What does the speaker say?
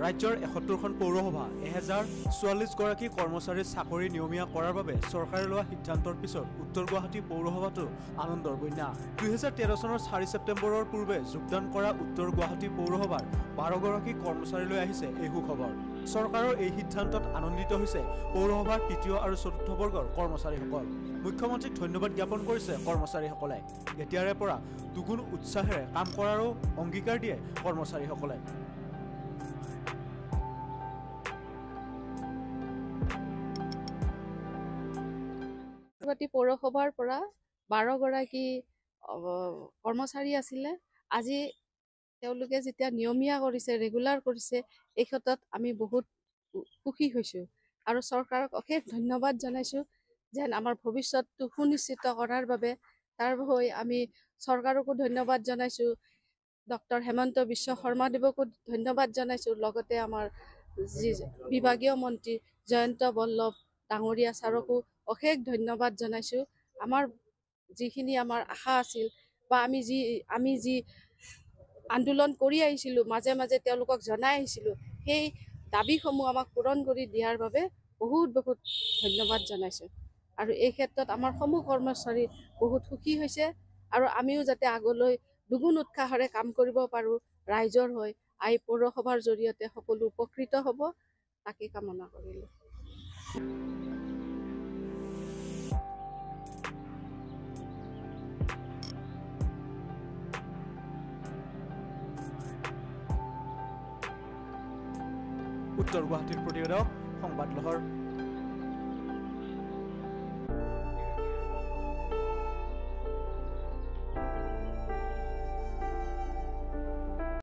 ৰাজ্যৰ ৭১খন পৌৰসভা 1044 গৰাকী কৰ্মচাৰীৰ চাকৰি নিয়মীয়া কৰাৰ বাবে চৰকাৰে লোৱা সিদ্ধান্তৰ পিছত উত্তৰ গুৱাহাটী পৌৰসভাটো আনন্দৰ বন্যা। 2013 চনৰ 4 ছেপ্টেম্বৰৰ পূৰ্বে যোগদান কৰা উত্তৰ গুৱাহাটী পৌৰসভাৰ 12 গৰাকী কৰ্মচাৰীলৈ আহিছে এই সুখবৰ। চৰকাৰৰ এই সিদ্ধান্তত আনন্দিত হৈছে পৌৰসভাৰ তৃতীয় আৰু চতুৰ্থ বৰ্গৰ কৰ্মচাৰীসকল। মুখ্যমন্ত্ৰীক ধন্যবাদ জ্ঞাপন কৰিছে কৰ্মচাৰীসকলে। এতিয়াৰে পৰা দুগুণ উৎসাহেৰে কাম কৰাৰো অংগীকাৰ দিয়ে কৰ্মচাৰীসকলে। গুৱাহাটী পৌৰসভাৰ পৰা 12 গৰাকী কৰ্মচাৰী আছিলে। আজি তেওঁলোকে যেতিয়া নিয়মীয়া কৰিছে, ৰেগুলাৰ কৰিছে, এই ক্ষেত্ৰত আমি বহুত সুখী হৈছোঁ আৰু চৰকাৰক অশেষ ধন্যবাদ জনাইছোঁ যেন আমাৰ ভৱিষ্যতটো সুনিশ্চিত কৰাৰ বাবে। তাৰ হৈ আমি চৰকাৰকো ধন্যবাদ জনাইছোঁ, ডক্টৰ হেমন্ত বিশ্ব শৰ্মাদেৱকো ধন্যবাদ জনাইছোঁ, লগতে আমাৰ যি বিভাগীয় মন্ত্ৰী জয়ন্ত বল্লভ ডাঙৰীয়া ছাৰকো অশেষ ধন্যবাদ জনাইছোঁ। আমাৰ যিখিনি আমাৰ আশা আছিল বা আমি যি আন্দোলন কৰি আহিছিলোঁ, মাজে মাজে তেওঁলোকক জনাই আহিছিলোঁ, সেই দাবীসমূহ আমাক পূৰণ কৰি দিয়াৰ বাবে বহুত বহুত ধন্যবাদ জনাইছোঁ। আৰু এই ক্ষেত্ৰত আমাৰ সমূহ কৰ্মচাৰী বহুত সুখী হৈছে আৰু আমিও যাতে আগলৈ দুগুণ উৎসাহেৰে কাম কৰিব পাৰোঁ ৰাইজৰ হৈ, এই পৌৰসভাৰ জৰিয়তে সকলো উপকৃত হ'ব, তাকে কামনা কৰিলোঁ। উত্তৰ গুৱাহাটীৰ প্ৰতিবেদক সংবাদ লহৰ।